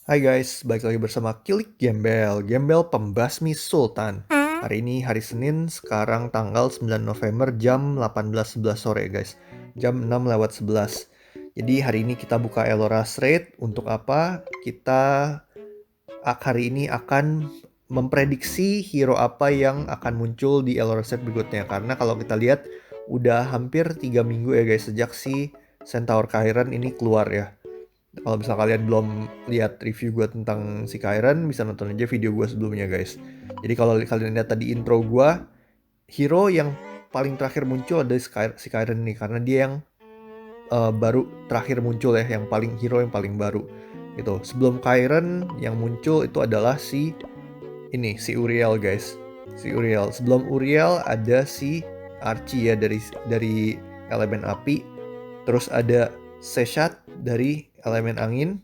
Hai guys, balik lagi bersama Kilik Gembel, Gembel Pembasmi Sultan. Hari ini hari Senin, sekarang tanggal 9 November jam 18.11 sore guys. Jam 6:11. Jadi hari ini kita buka Eloras Raid. Untuk apa? Kita hari ini akan memprediksi hero apa yang akan muncul di Eloras Raid berikutnya. Karena kalau kita lihat udah hampir 3 minggu ya guys sejak si Centaur Chiron ini keluar ya. Kalau misal kalian belum lihat review gue tentang si Kairen, bisa nonton aja video gue sebelumnya guys. Jadi kalau kalian lihat tadi intro gue, hero yang paling terakhir muncul ada si Kairen ini. Karena dia yang baru terakhir muncul ya, yang paling hero yang paling baru. Gitu. Sebelum Kairen yang muncul itu adalah si Uriel guys. Si Uriel. Sebelum Uriel ada si Archie ya dari elemen api. Terus ada Seshat dari elemen angin.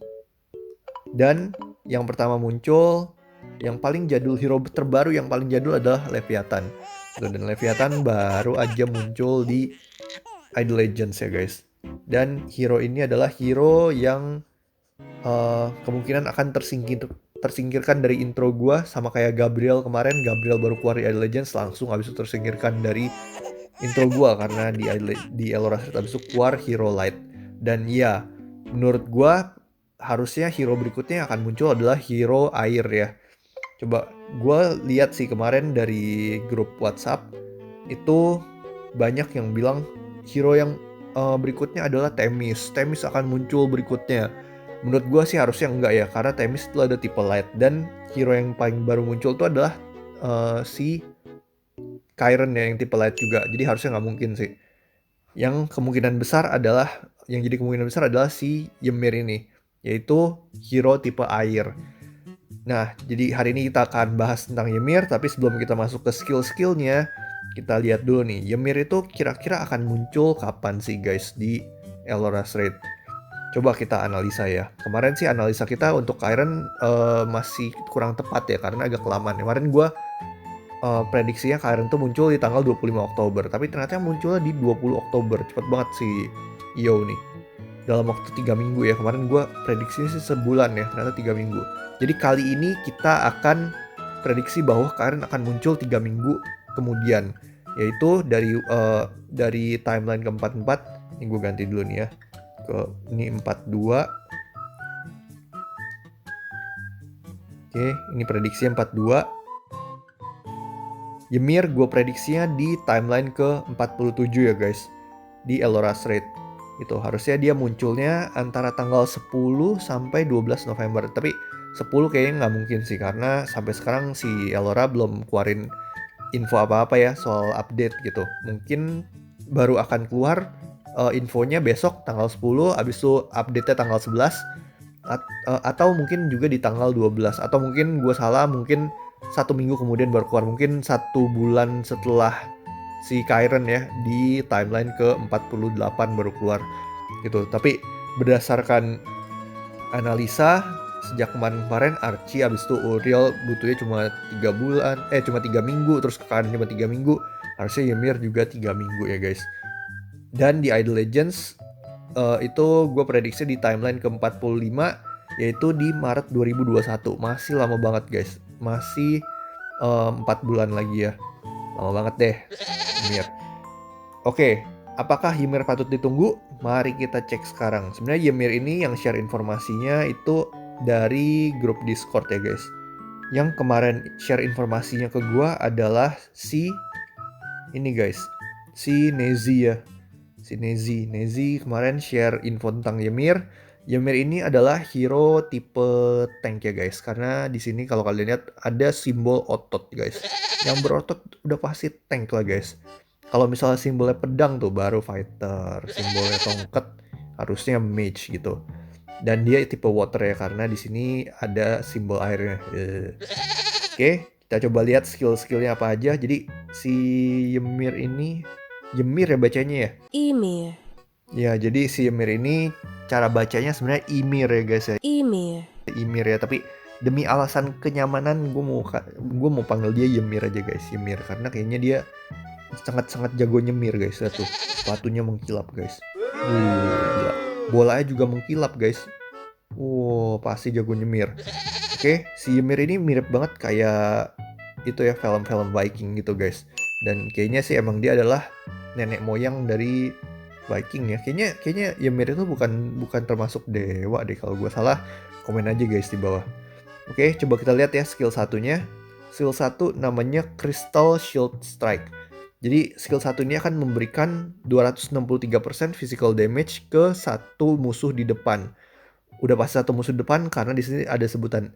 Dan yang pertama muncul, yang paling jadul, hero terbaru yang paling jadul adalah Leviathan. Dan Leviathan baru aja muncul di Idle Legends ya guys. Dan hero ini adalah hero yang kemungkinan akan tersingkirkan dari intro gua, sama kayak Gabriel kemarin. Gabriel baru keluar di Idle Legends, langsung habis itu tersingkirkan dari intro gua karena di Eloras habis itu keluar hero light. Dan ya, menurut gua harusnya hero berikutnya yang akan muncul adalah hero air ya. Coba gua lihat sih kemarin dari grup WhatsApp itu banyak yang bilang hero yang berikutnya adalah Themis. Themis akan muncul berikutnya. Menurut gua sih harusnya enggak ya, karena Themis itu ada tipe light. Dan hero yang paling baru muncul itu adalah si Chiron ya, yang tipe light juga. Jadi harusnya nggak mungkin sih. Yang jadi kemungkinan besar adalah si Ymir ini, yaitu hero tipe air. Nah, jadi hari ini kita akan bahas tentang Ymir, tapi sebelum kita masuk ke skill-skillnya, kita lihat dulu nih, Ymir itu kira-kira akan muncul kapan sih guys di Eloras Raid. Coba kita analisa ya. Kemarin sih analisa kita untuk Chiron masih kurang tepat ya, karena agak kelamaan. Kemarin gue prediksinya Chiron tuh muncul di tanggal 25 Oktober, tapi ternyata munculnya di 20 Oktober. Cepet banget si Io nih. Dalam waktu 3 minggu ya. Kemarin gue prediksinya sih sebulan ya, ternyata 3 minggu. Jadi kali ini kita akan prediksi bahwa Chiron akan muncul 3 minggu kemudian. Yaitu dari timeline ke-44. Ini gue ganti dulu nih ya. Ini 42. Oke, ini prediksinya 42. Ymir gue prediksinya di timeline ke-47 ya guys. Di Eloras Raid. Itu harusnya dia munculnya antara tanggal 10 sampai 12 November. Tapi 10 kayaknya nggak mungkin sih, karena sampai sekarang si Elora belum keluarin info apa-apa ya soal update gitu. Mungkin baru akan keluar infonya besok tanggal 10, abis itu update-nya tanggal 11. Atau mungkin juga di tanggal 12. Atau mungkin gue salah, mungkin 1 minggu kemudian baru keluar. Mungkin 1 bulan setelah si Chiron ya, di timeline ke-48 baru keluar gitu. Tapi berdasarkan analisa sejak kemarin Archie, abis itu Uriel butuhnya cuma 3 minggu, terus ke kanan cuma 3 minggu. Harusnya Ymir juga 3 minggu ya guys. Dan di Idle Legends itu gue prediksi di timeline ke-45, yaitu di Maret 2021. Masih lama banget guys. Masih 4 bulan lagi ya. Lama banget deh Ymir. Oke, apakah Ymir patut ditunggu? Mari kita cek sekarang. Sebenarnya Ymir ini yang share informasinya itu dari grup Discord ya guys. Yang kemarin share informasinya ke gua adalah si Nezi ya. Si Nezi kemarin share info tentang Ymir. Ymir ini adalah hero tipe tank ya guys, karena di sini kalau kalian lihat ada simbol otot guys. Yang berotot udah pasti tank lah guys. Kalau misalnya simbolnya pedang tuh baru fighter, simbolnya tongkat harusnya mage gitu. Dan dia tipe water ya, karena di sini ada simbol airnya. Oke, kita coba lihat skill-skillnya apa aja. Jadi si Ymir ya bacanya ya. Ymir. Ya, jadi si Ymir ini cara bacanya sebenarnya Ymir ya guys ya. Ymir ya, tapi demi alasan kenyamanan gue mau panggil dia Ymir aja guys. Ymir karena kayaknya dia sangat jago nyemir guys. Lihat tuh, sepatunya mengkilap guys. Gila. Bolanya juga mengkilap guys. Pasti jago nyemir. Oke, si Ymir ini mirip banget kayak itu ya film-film Viking gitu guys. Dan kayaknya sih emang dia adalah nenek moyang dari Viking ya. Kayaknya Ymir itu bukan bukan termasuk dewa deh. Kalau gue salah, komen aja guys di bawah. Oke, coba kita lihat ya skill satunya. Skill satu namanya Crystal Shield Strike. Jadi skill satu ini akan memberikan 263% physical damage ke satu musuh di depan. Udah pasti satu musuh depan karena di sini ada sebutan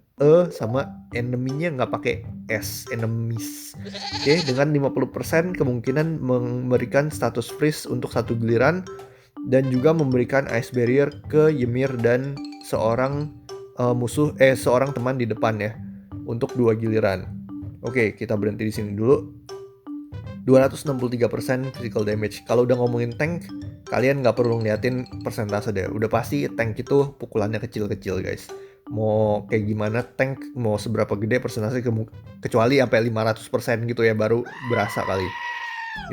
sama enemy-nya nggak pakai S, enemies. Oke, dengan 50% kemungkinan memberikan status freeze untuk satu giliran dan juga memberikan ice barrier ke Ymir dan seorang seorang teman di depan ya untuk 2 giliran. Oke, kita berhenti di sini dulu. 263% physical damage. Kalau udah ngomongin tank, kalian nggak perlu ngeliatin persentase deh. Udah pasti tank itu pukulannya kecil-kecil guys. Mau kayak gimana tank, mau seberapa gede persentase, kecuali sampai 500% gitu ya baru berasa kali.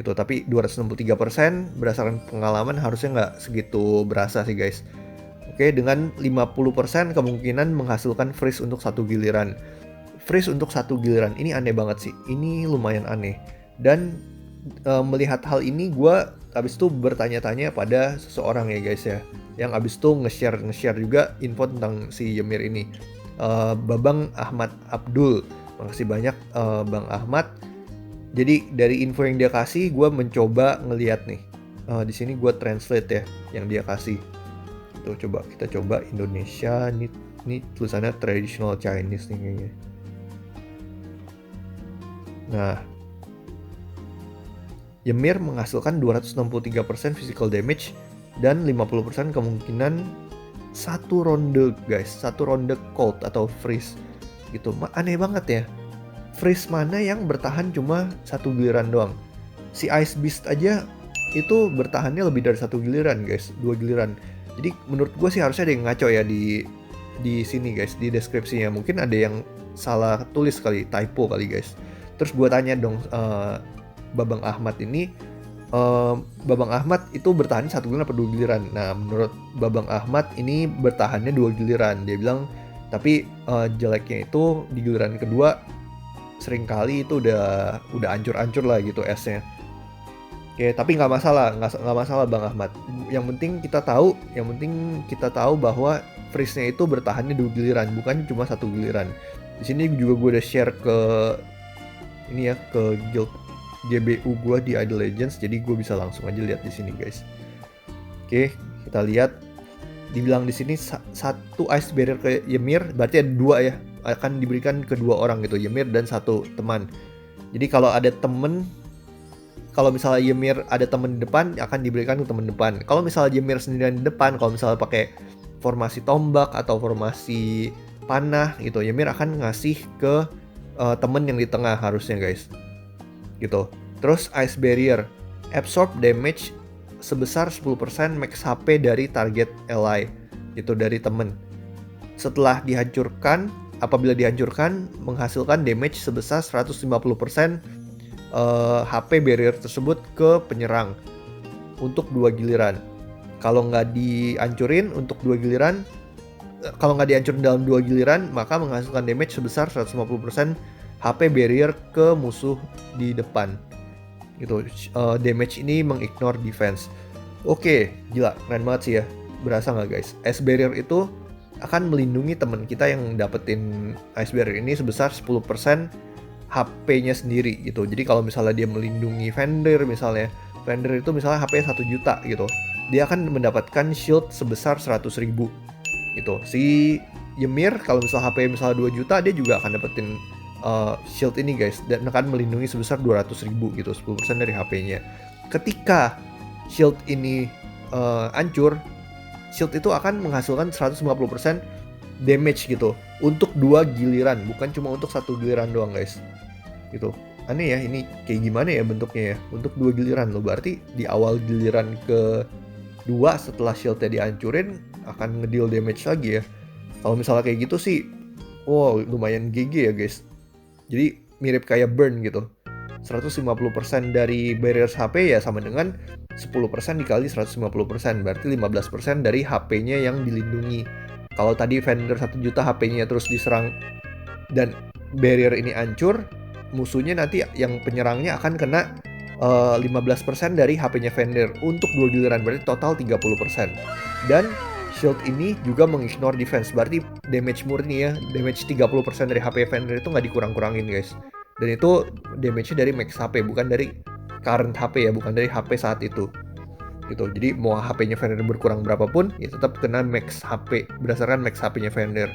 Gitu, tapi 263% berdasarkan pengalaman harusnya nggak segitu berasa sih guys. Oke, dengan 50% kemungkinan menghasilkan freeze untuk satu giliran. Freeze untuk satu giliran, ini aneh banget sih. Ini lumayan aneh. Dan melihat hal ini gue abis itu bertanya-tanya pada seseorang ya guys ya, yang abis itu nge-share juga info tentang si Ymir ini. Babang Ahmad Abdul, makasih banyak Bang Ahmad. Jadi dari info yang dia kasih, gue mencoba ngeliat nih. Di sini gue translate ya yang dia kasih. Tuh kita coba Indonesia. Ini tulisannya traditional Chinese nih kayaknya. Nah, Ymir menghasilkan 263% physical damage dan 50% kemungkinan satu ronde guys, satu ronde cold atau freeze gitu. Aneh banget ya, freeze mana yang bertahan cuma satu giliran doang. Si Ice Beast aja itu bertahannya lebih dari satu giliran guys, 2 giliran. Jadi menurut gue sih harusnya ada yang ngaco ya di sini guys, di deskripsinya. Mungkin ada yang salah tulis kali, typo kali guys. Terus gue tanya dong, Babang Ahmad ini, Babang Ahmad itu bertahan satu giliran atau 2 giliran. Nah, menurut Babang Ahmad ini bertahannya 2 giliran. Dia bilang, tapi jeleknya itu di giliran kedua seringkali itu udah ancur-ancur lah gitu esnya. Oke, tapi nggak masalah Bang Ahmad. Yang penting kita tahu bahwa freeze-nya itu bertahannya 2 giliran, bukan cuma satu giliran. Di sini juga gue udah share ke ini ya, ke guild GBU gue di Idle Legends, jadi gue bisa langsung aja lihat di sini guys. Oke, kita lihat dibilang di sini satu ice barrier ke Ymir, berarti ada 2 ya, akan diberikan ke 2 orang gitu, Ymir dan satu teman. Jadi kalau misalnya Ymir ada teman di depan, akan diberikan ke teman depan. Kalau misalnya Ymir sendirian di depan, kalau misalnya pakai formasi tombak atau formasi panah gitu, Ymir akan ngasih ke temen yang di tengah harusnya guys. Gitu. Terus Ice Barrier, absorb damage sebesar 10% max HP dari target ally, itu dari temen. Apabila dihancurkan, menghasilkan damage sebesar 150% HP barrier tersebut ke penyerang untuk 2 giliran. Kalau nggak dihancurin dalam 2 giliran, maka menghasilkan damage sebesar 150% HP barrier ke musuh di depan. Gitu. Damage ini mengignore defense. Oke, gila, keren banget sih ya. Berasa nggak guys? Ice barrier itu akan melindungi teman kita yang dapetin ice barrier ini sebesar 10% HP-nya sendiri gitu. Jadi kalau misalnya dia melindungi vendor itu misalnya HP 1 juta gitu, dia akan mendapatkan shield sebesar 100.000 gitu. Si Ymir kalau misalnya HP misalnya 2 juta, dia juga akan dapetin shield ini guys, dan akan melindungi sebesar 200.000 gitu, 10% dari HP-nya. Ketika shield ini hancur, shield itu akan menghasilkan 150% damage gitu untuk 2 giliran, bukan cuma untuk satu giliran doang guys. Gitu. Aneh ya, ini kayak gimana ya bentuknya ya, untuk 2 giliran loh. Berarti di awal giliran ke-2 setelah shieldnya dihancurin akan ngedeal damage lagi ya. Kalau misalnya kayak gitu sih, wow, lumayan GG ya guys. Jadi mirip kayak burn gitu. 150% dari barrier HP ya sama dengan 10% dikali 150%, berarti 15% dari HP-nya yang dilindungi. Kalau tadi vendor 1 juta HP-nya terus diserang dan barrier ini hancur, musuhnya nanti yang penyerangnya akan kena 15% dari HP-nya vendor untuk 2 giliran, berarti total 30%. Dan shield ini juga mengignore defense, berarti damage murni ya, damage 30% dari HP vendor itu nggak dikurang-kurangin guys. Dan itu damage-nya dari max HP, bukan dari current HP ya, bukan dari HP saat itu. Gitu. Jadi mau HP-nya vendor berkurang berapapun, ya tetap kena max HP berdasarkan max HP-nya vendor.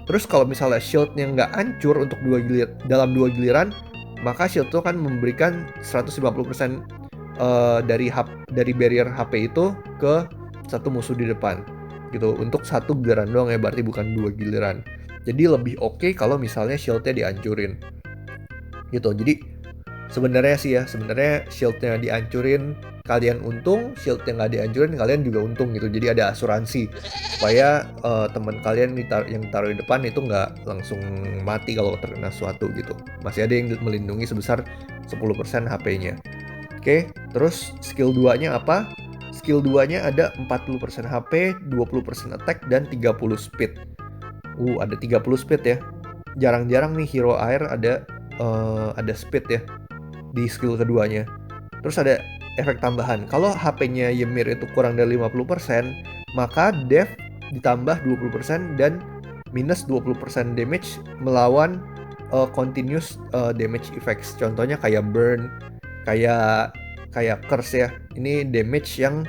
Terus kalau misalnya shield-nya nggak hancur untuk dalam 2 giliran, maka shield itu akan memberikan 150% dari barrier HP itu ke satu musuh di depan. Gitu. Untuk 1 giliran doang ya, berarti bukan 2 giliran. Jadi lebih oke kalau misalnya shield-nya dihancurin. Gitu. Jadi sebenarnya shield-nya dihancurin kalian untung, shield yang nggak dihancurin kalian juga untung gitu. Jadi ada asuransi supaya teman kalian yang taruh di depan itu nggak langsung mati kalau terkena sesuatu gitu. Masih ada yang melindungi sebesar 10% HP-nya. Oke, terus skill 2-nya apa? Skill 2-nya ada 40% HP, 20% attack, dan 30 speed. Ada 30 speed ya. Jarang-jarang nih hero air ada speed ya di skill keduanya. Terus ada efek tambahan. Kalau HP-nya Ymir itu kurang dari 50%, maka def ditambah 20% dan minus 20% damage melawan continuous damage effects. Contohnya kayak burn, kayak curse ya. Ini damage yang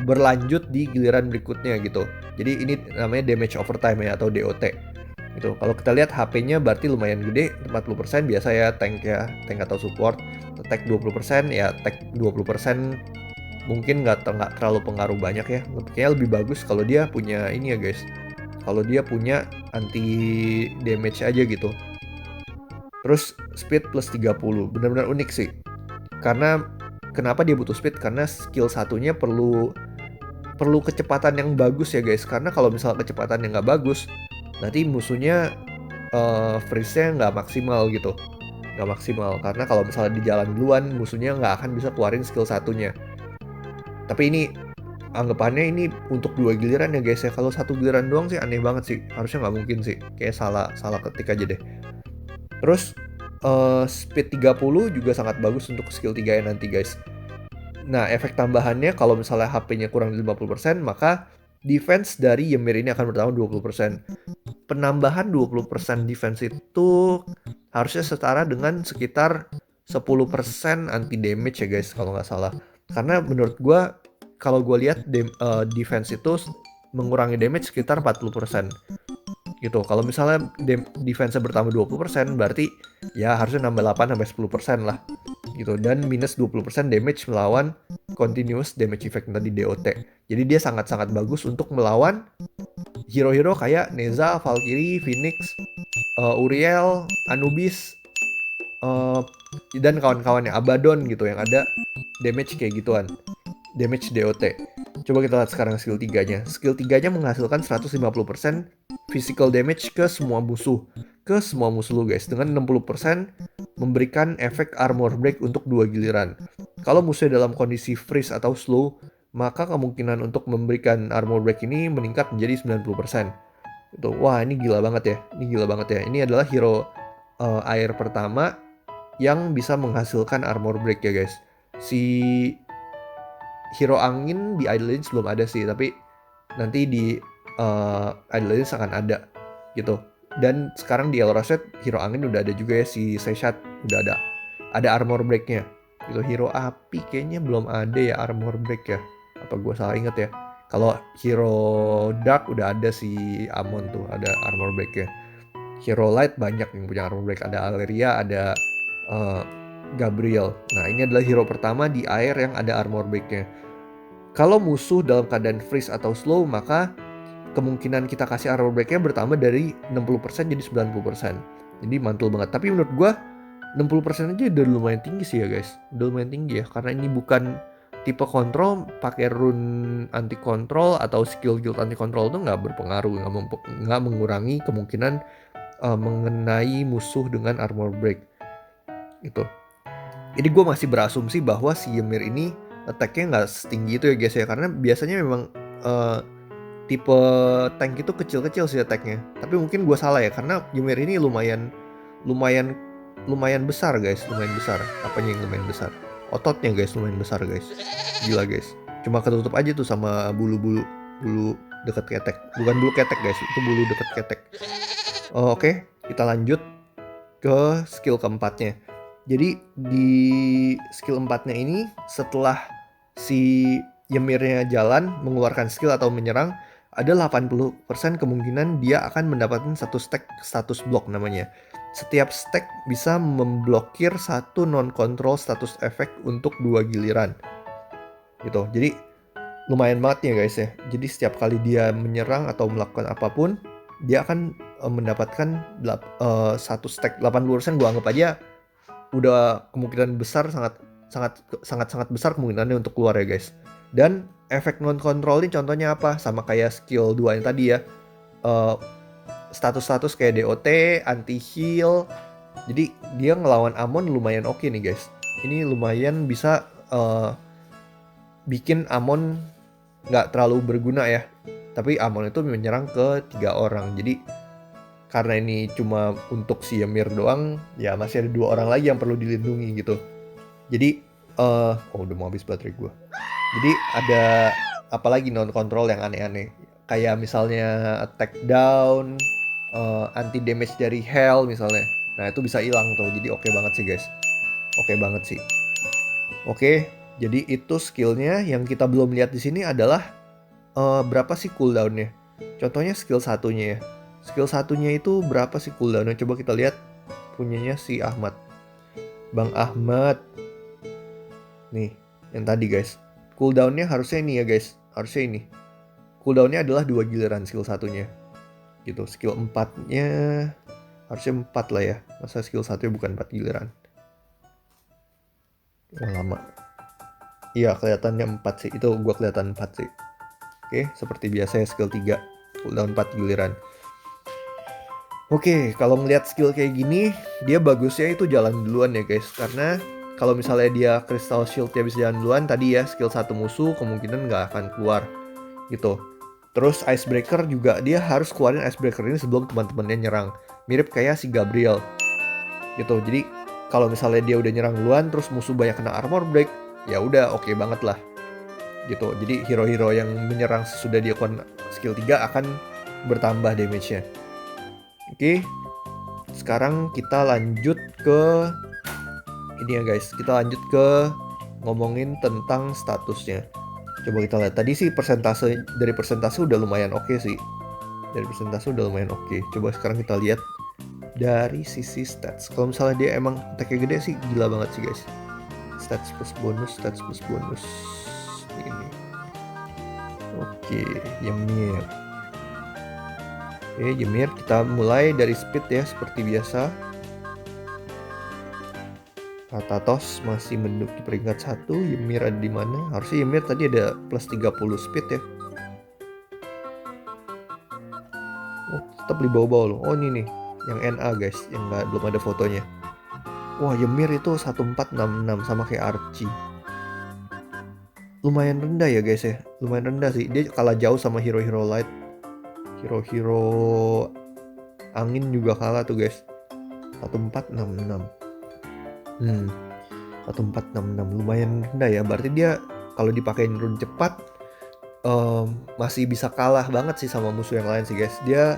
berlanjut di giliran berikutnya gitu. Jadi ini namanya damage overtime ya, atau DOT. Gitu. Kalau kita lihat HP-nya berarti lumayan gede, 40% biasa ya, tank atau support. Attack 20% ya, attack 20% mungkin nggak terlalu pengaruh banyak ya. Kayaknya lebih bagus kalau dia punya ini ya guys, kalau dia punya anti damage aja gitu. Terus speed plus 30, benar-benar unik sih. Karena kenapa dia butuh speed? Karena skill satunya perlu kecepatan yang bagus ya guys. Karena kalau misalnya kecepatan yang nggak bagus, nanti musuhnya freeze-nya nggak maksimal gitu. Nggak maksimal, karena kalau misalnya di jalan duluan, musuhnya nggak akan bisa keluarin skill satunya. Tapi ini anggapannya ini untuk 2 giliran ya guys ya. Kalau 1 giliran doang sih aneh banget sih. Harusnya nggak mungkin sih. Kayak salah ketik aja deh. Terus speed 30 juga sangat bagus untuk skill 3 ya nanti guys. Nah, efek tambahannya kalau misalnya HP-nya kurang dari 50%, maka defense dari Ymir ini akan bertambah 20%. Penambahan 20% defense itu harusnya setara dengan sekitar 10% anti damage ya guys, kalau nggak salah. Karena menurut gue, kalau gue lihat defense itu mengurangi damage sekitar 40%. Gitu. Kalau misalnya defense-nya bertambah 20%, berarti ya harusnya nambah 8-10% lah. Gitu. Dan minus 20% damage melawan continuous damage effect tadi DOT. Jadi dia sangat-sangat bagus untuk melawan hero-hero kayak Neza, Valkyrie, Phoenix, Uriel, Anubis, dan kawan-kawannya, Abaddon gitu, yang ada damage kayak gituan, damage DOT. Coba kita lihat sekarang skill 3-nya. Skill 3-nya menghasilkan 150% physical damage ke semua musuh lu guys, dengan 60% memberikan efek armor break untuk 2 giliran. Kalau musuhnya dalam kondisi freeze atau slow, maka kemungkinan untuk memberikan armor break ini meningkat menjadi 90%. Gitu. Wah, ini gila banget ya. Ini adalah hero air pertama yang bisa menghasilkan armor break ya guys. Si hero angin di Idle Legends belum ada sih, tapi nanti di Idle Legends akan ada gitu. Dan sekarang di Elrosed hero angin udah ada juga ya, si Seshat udah ada armor breaknya gitu. Hero api kayaknya belum ada ya armor break ya, apa gue salah inget ya. Kalau hero dark udah ada si Amon tuh, ada armor breaknya. Hero light banyak yang punya armor break, ada Alleria, ada Gabriel. Nah, ini adalah hero pertama di air yang ada armor breaknya. Kalau musuh dalam keadaan freeze atau slow, maka kemungkinan kita kasih armor breaknya bertambah dari 60% jadi 90%. Jadi mantul banget. Tapi menurut gue 60% aja udah lumayan tinggi sih ya guys. Udah lumayan tinggi ya. Karena ini bukan tipe kontrol, pakai rune anti kontrol atau skill guild anti kontrol itu nggak berpengaruh. Nggak mengurangi kemungkinan mengenai musuh dengan armor break. Gitu. Jadi gue masih berasumsi bahwa si Ymir ini attack-nya nggak setinggi itu ya guys ya. Karena biasanya memang tipe tank itu kecil-kecil sih attack-nya. Tapi mungkin gue salah ya, karena Ymir ini lumayan lumayan lumayan besar guys, lumayan besar. Apanya yang lumayan besar? Ototnya guys, lumayan besar guys. Gila guys. Cuma ketutup aja tuh sama bulu-bulu dekat ketek. Bukan bulu ketek guys, itu bulu dekat ketek. Oh, oke, kita lanjut ke skill keempatnya. Jadi di skill 4-nya ini setelah si Ymirnya jalan mengeluarkan skill atau menyerang, ada 80% kemungkinan dia akan mendapatkan satu stack status block namanya. Setiap stack bisa memblokir satu non-control status effect untuk 2 giliran. Gitu. Jadi lumayan banget ya guys ya. Jadi setiap kali dia menyerang atau melakukan apapun, dia akan mendapatkan satu stack 80%. Gua anggap aja udah kemungkinan besar sangat besar kemungkinannya untuk keluar ya guys. Dan efek non control ini contohnya apa? Sama kayak skill 2 yang tadi ya. Status-status kayak DOT, anti heal. Jadi dia ngelawan Amon lumayan oke nih guys. Ini lumayan bisa bikin Amon nggak terlalu berguna ya. Tapi Amon itu menyerang ke 3 orang. Jadi karena ini cuma untuk si Ymir doang, ya masih ada 2 orang lagi yang perlu dilindungi gitu. Jadi, udah mau habis baterai gue. Jadi ada apalagi non-control yang aneh-aneh. Kayak misalnya attack down, anti damage dari hell misalnya. Nah itu bisa hilang tuh, jadi oke banget sih guys. Oke banget sih. Oke, jadi itu skillnya. Yang kita belum lihat di sini adalah berapa sih cooldownnya. Contohnya skill satunya ya. Skill satunya itu berapa sih cooldownnya? Coba kita lihat punyanya si Ahmad. Bang Ahmad. Nih, yang tadi guys. Cooldownnya harusnya ini ya guys. Harusnya ini. Cooldownnya adalah 2 giliran skill satunya. Gitu. Skill 4-nya harusnya 4 lah ya. Masa skill satunya bukan 4 giliran. Yang lama. Iya, kelihatannya 4 sih. Itu gua kelihatan 4 sih. Oke, seperti biasa ya skill 3. Cooldown 4 giliran. Oke, kalau ngelihat skill kayak gini, dia bagusnya itu jalan duluan ya guys. Karena kalau misalnya dia Crystal Shield-nya bisa jalan duluan, tadi ya skill 1 musuh kemungkinan nggak akan keluar gitu. Terus Icebreaker juga dia harus keluarin Icebreaker ini sebelum teman-temannya nyerang. Mirip kayak si Gabriel gitu. Jadi kalau misalnya dia udah nyerang duluan, terus musuh banyak kena armor break, ya udah oke banget lah gitu. Jadi hero-hero yang menyerang sesudah dia keluarin skill 3 akan bertambah damage-nya. Oke, sekarang kita lanjut ke ini ya guys. Kita lanjut ke ngomongin tentang statusnya. Coba kita lihat. Tadi sih dari persentase udah lumayan oke sih. Dari persentase udah lumayan oke. Coba sekarang kita lihat dari sisi stats. Kalau misalnya dia emang attack-nya gede sih gila banget sih guys. Stats plus bonus. Ini. Oke, Ymir. Oke, Ymir, kita mulai dari speed ya, seperti biasa. Thanatos masih menduduki peringkat 1. Ymir ada di mana? Harusnya Ymir tadi ada plus 30 speed ya. Oh, tetap di bawah-bawah loh. Oh, ini nih, yang NA guys, yang belum ada fotonya. Wah, Ymir itu 1466 sama kayak Archie. Lumayan rendah ya guys ya. Lumayan rendah sih. Dia kalah jauh sama hero-hero light. Hero-hero angin juga kalah tuh guys. 1466. 1466 lumayan rendah ya. Berarti dia kalau dipakein rune cepat masih bisa kalah banget sih sama musuh yang lain sih guys. Dia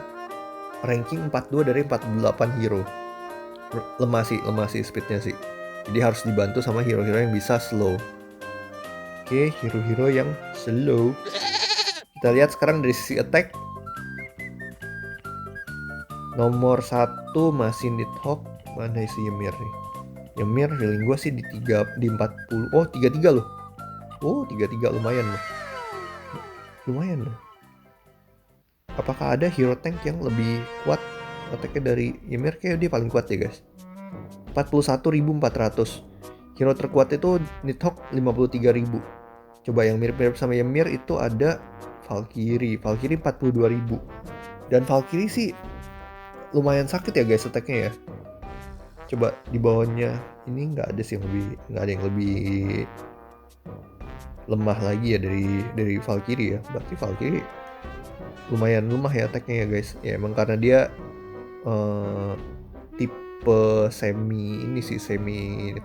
ranking 42 dari 48 hero. Lemah sih speednya sih. Jadi harus dibantu sama hero-hero yang bisa slow. Oke, hero-hero yang slow. Kita lihat sekarang dari sisi attack. Nomor 1 masih Nidhogg. Mana isi Ymir nih? Ymir feeling gue sih di 40. Oh, 33 loh. Oh, 33 lumayan loh. Lumayan loh. Apakah ada hero tank yang lebih kuat attack-nya dari Ymir? Kayak dia paling kuat ya guys. 41.400. Hero terkuat itu Nidhogg 53.000. Coba yang mirip-mirip sama Ymir itu ada Valkyrie 42.000. Dan Valkyrie sih lumayan sakit ya guys attack-nya ya. Coba di bawahnya ini nggak ada yang lebih lemah lagi ya dari Valkyrie ya. Berarti Valkyrie lumayan lemah ya attack-nya ya guys. Ya emang karena dia eh, tipe semi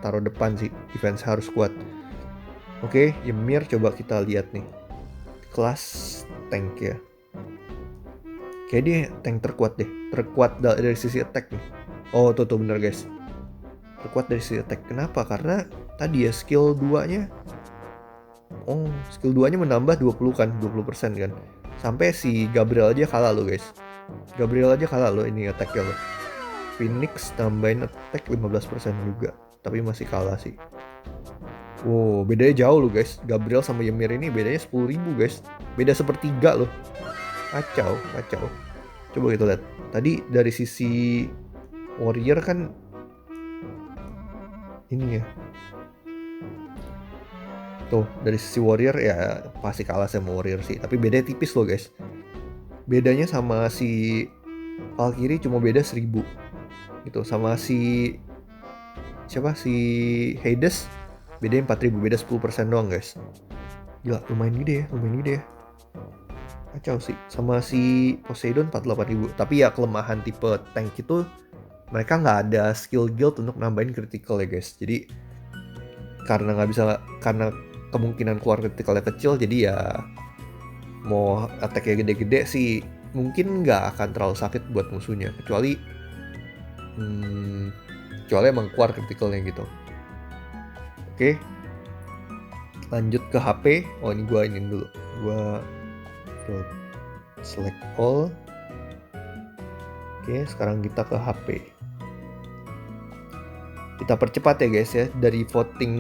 taruh depan sih, defense harus kuat. Oke, Ymir coba kita lihat nih. Kelas tank ya. Kayak dia tank terkuat deh, terkuat dari sisi attack nih. Oh tuh bener guys, terkuat dari sisi attack. Kenapa? Karena tadi ya skill 2-nya, skill 2-nya menambah 20 kan, 20% kan. Sampai si Gabriel aja kalah lo guys. Gabriel aja kalah lo ini attack-nya lo. Phoenix tambahin attack 15% juga, tapi masih kalah sih. Wow, bedanya jauh loh guys. Gabriel sama Ymir ini bedanya 10.000 guys. Beda sepertiga loh. Kacau. Coba kita lihat. Tadi dari sisi warrior kan ini ya. Tuh, dari sisi warrior ya pasti kalah sama warrior sih. Tapi bedanya tipis loh guys. Bedanya sama si Valkyrie cuma beda 1000. Gitu. Sama si Hades bedanya 4000, beda 10% doang guys. Gila, lumayan gede ya. Kacau sih. Sama si Poseidon 48.000. Tapi ya kelemahan tipe tank itu mereka nggak ada skill guild untuk nambahin critical ya guys. Jadi karena kemungkinan keluar critical kecil, jadi ya mau attack-nya gede-gede sih mungkin nggak akan terlalu sakit buat musuhnya, kecuali emang keluar critical-nya gitu. Oke, lanjut ke HP. Oh ini gua ini dulu, gua select all. Oke, sekarang kita ke HP. Kita percepat ya guys ya. Dari voting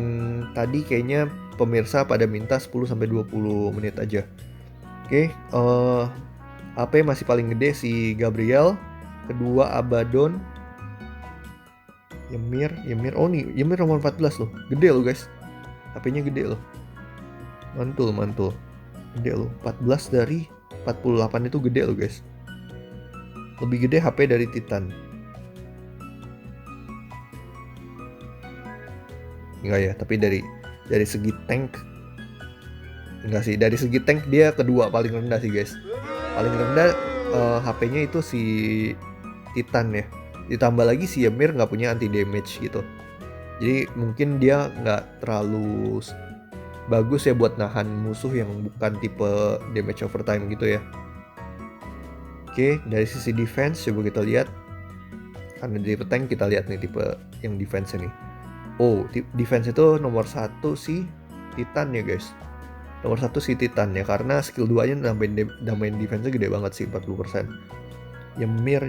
tadi kayaknya pemirsa pada minta 10-20 menit aja. Oke, HP masih paling gede si Gabriel, kedua Abaddon, Ymir. Oh nih, Ymir nomor 14 loh. Gede loh guys. HP-nya gede loh. Mantul. Gede loh. 14 dari 48 itu gede loh guys. Lebih gede HP dari Titan. Enggak ya, tapi dari segi tank enggak sih, dari segi tank dia kedua paling rendah sih guys. Paling rendah HP-nya itu si Titan ya. Ditambah lagi si Ymir nggak punya anti damage gitu. Jadi mungkin dia nggak terlalu bagus ya buat nahan musuh yang bukan tipe damage overtime gitu ya. Oke, dari sisi defense coba kita lihat. Karena di tipe tank kita lihat nih tipe yang defense nih. Oh, defense itu nomor 1 si Titan ya guys. Nomor 1 si Titan ya, karena skill 2-nya nambahin defense-nya gede banget sih, 40%. Ymir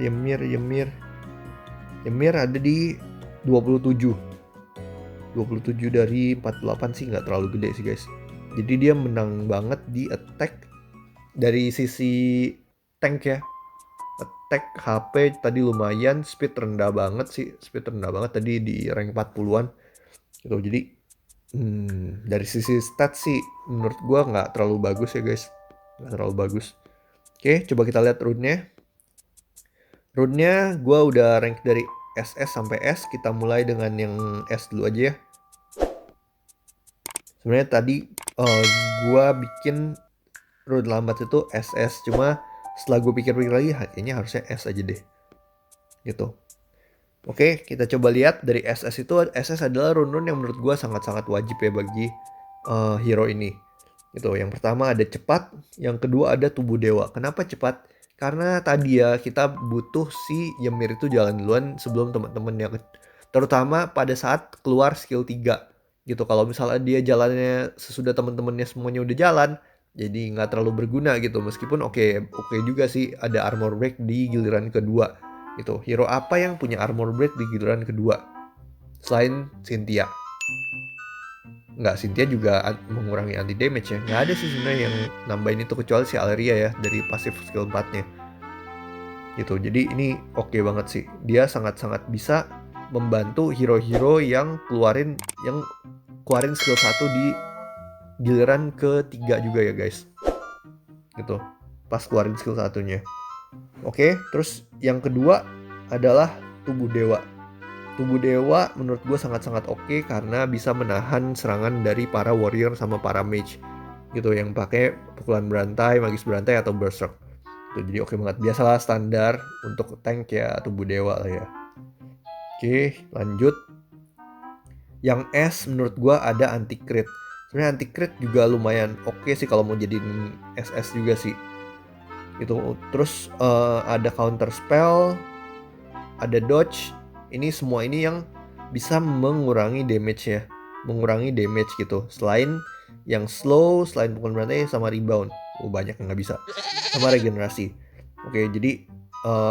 ada di 27. 27 dari 48 sih nggak terlalu gede sih guys. Jadi dia menang banget di attack dari sisi tank ya. Attack HP tadi lumayan, speed rendah banget tadi di rank 40-an gitu. Jadi dari sisi stat sih menurut gua nggak terlalu bagus ya guys, nggak terlalu bagus. Oke, coba kita lihat rune-nya gua udah rank dari SS sampai S. Kita mulai dengan yang S dulu aja ya. Sebenarnya tadi gua bikin rune lambat itu SS, cuma setelah gue pikir-pikir lagi kayaknya harusnya S aja deh gitu. Oke, kita coba lihat dari SS itu. SS adalah rune yang menurut gue sangat-sangat wajib ya bagi hero ini gitu. Yang pertama ada cepat, yang kedua ada tubuh dewa. Kenapa cepat? Karena tadi ya kita butuh si Ymir itu jalan duluan sebelum teman-temannya, terutama pada saat keluar skill 3 gitu. Kalau misalnya dia jalannya sesudah teman-temannya semuanya udah jalan, jadi nggak terlalu berguna gitu. Meskipun oke juga sih ada armor break di giliran kedua gitu. Hero apa yang punya armor break di giliran kedua selain Cynthia? Nggak, Cynthia juga mengurangi anti damage ya. Nggak ada sih sebenarnya yang nambahin itu kecuali si Alleria ya dari pasif skill 4-nya gitu. Jadi ini oke banget sih. Dia sangat-sangat bisa membantu hero-hero yang keluarin skill 1 di giliran ketiga juga ya guys gitu, pas keluarin skill 1-nya. Oke, terus yang kedua adalah tubuh dewa. Tubuh dewa menurut gue sangat-sangat oke karena bisa menahan serangan dari para warrior sama para mage gitu yang pakai pukulan berantai, magis berantai atau berserk Tuh, jadi oke banget. Biasalah standar untuk tank ya tubuh dewa lah ya. Oke, lanjut. Yang S menurut gua ada anti crit. Sebenarnya anti crit juga lumayan oke sih kalau mau jadiin SS juga sih. Itu terus ada counter spell, ada dodge. Ini semua ini yang bisa mengurangi damage ya. Mengurangi damage gitu. Selain yang slow, selain pukulan berantai sama rebound. Banyak yang nggak bisa. Sama regenerasi. Oke, jadi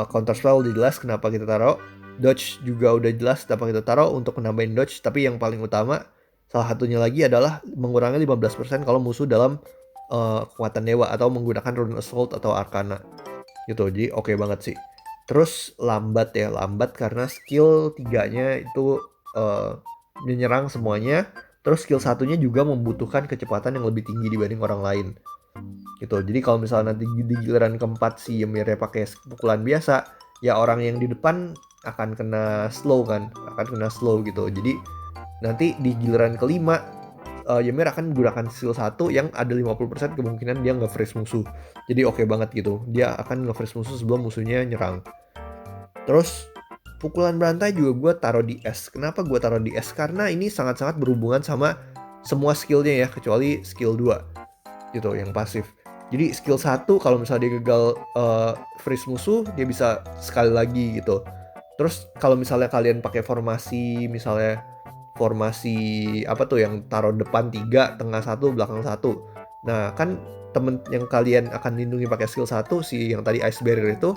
counter spell udah jelas kenapa kita taruh. Dodge juga udah jelas kenapa kita taruh untuk menambahin dodge. Tapi yang paling utama, salah satunya lagi adalah mengurangi 15% kalau musuh dalam kekuatan dewa atau menggunakan rune assault atau arcana. Gitu, jadi oke banget sih. Terus lambat ya, lambat karena skill 3-nya itu menyerang semuanya. Terus skill satunya juga membutuhkan kecepatan yang lebih tinggi dibanding orang lain. Gitu. Jadi kalau misalnya nanti di giliran keempat si Ymirnya pakai pukulan biasa, ya orang yang di depan akan kena slow kan, akan kena slow gitu. Jadi nanti di giliran kelima Ymir akan menggunakan skill 1 yang ada 50% kemungkinan dia nge-freeze musuh. Jadi oke banget gitu. Dia akan nge-freeze musuh sebelum musuhnya nyerang. Terus pukulan berantai juga gue taruh di S. Kenapa gue taruh di S? Karena ini sangat-sangat berhubungan sama semua skillnya ya, kecuali skill 2 gitu yang pasif. Jadi skill 1 kalau misalnya dia gagal freeze musuh, dia bisa sekali lagi gitu. Terus kalau misalnya kalian pakai formasi, misalnya formasi apa tuh yang taruh depan 3, tengah 1, belakang 1. Nah, kan temen yang kalian akan lindungi pakai skill 1 si yang tadi Ice Barrier itu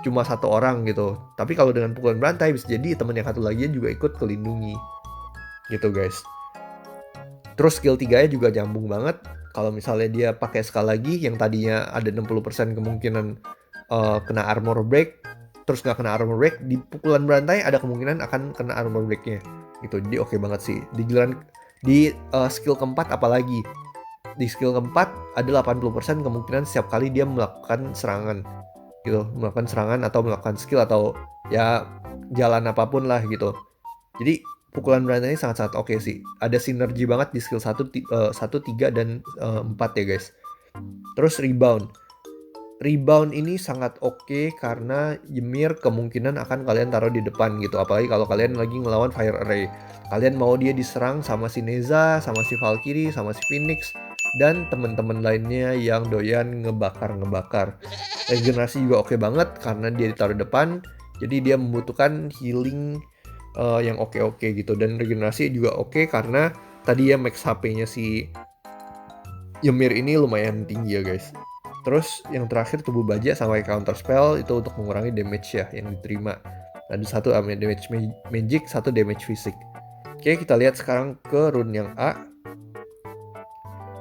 cuma 1 orang gitu. Tapi kalau dengan pukulan berantai bisa jadi temen yang satu lagi juga ikut kelindungi. Gitu, guys. Terus skill 3-nya juga nyambung banget. Kalau misalnya dia pakai sekali lagi yang tadinya ada 60% kemungkinan kena armor break, terus nggak kena armor break, di pukulan berantai ada kemungkinan akan kena armor breaknya gitu. Jadi oke banget sih. Di giliran di skill keempat apalagi. Di skill keempat ada 80% kemungkinan setiap kali dia melakukan serangan gitu, melakukan serangan atau melakukan skill atau ya jalan apapun lah gitu. Jadi pukulan berantai ini sangat-sangat oke sih. Ada sinergi banget di skill 1, 3, dan 4 ya guys. Terus rebound. Rebound ini sangat oke karena Ymir kemungkinan akan kalian taruh di depan gitu. Apalagi kalau kalian lagi ngelawan Fire Array. Kalian mau dia diserang sama si Neza, sama si Valkyrie, sama si Phoenix, dan teman-teman lainnya yang doyan ngebakar-ngebakar. Regenerasi juga oke banget karena dia ditaruh depan. Jadi dia membutuhkan healing yang oke-oke gitu. Dan regenerasi juga oke karena tadi ya max HP-nya si Ymir ini lumayan tinggi ya guys. Terus yang terakhir tubuh baja sampai counter spell itu untuk mengurangi damage ya yang diterima. Ada satu damage magic, satu damage fisik. Oke, kita lihat sekarang ke rune yang A.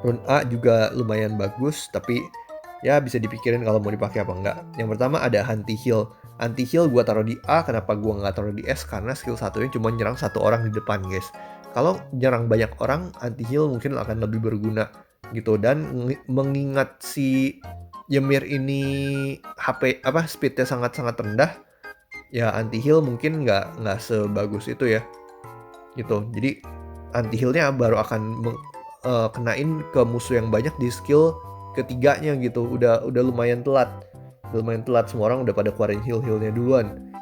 Rune A juga lumayan bagus, tapi ya bisa dipikirin kalau mau dipakai apa enggak. Yang pertama ada anti heal. Anti heal gue taruh di A, kenapa gue nggak taruh di S? Karena skill satunya cuma nyerang 1 orang di depan guys. Kalau nyerang banyak orang, anti heal mungkin akan lebih berguna gitu. Dan mengingat si Ymir ini HP speednya sangat-sangat rendah, ya anti heal mungkin nggak sebagus itu ya gitu. Jadi anti healnya baru akan kenain ke musuh yang banyak di skill ketiganya gitu. Udah lumayan telat. Semua orang udah pada keluarin healnya duluan.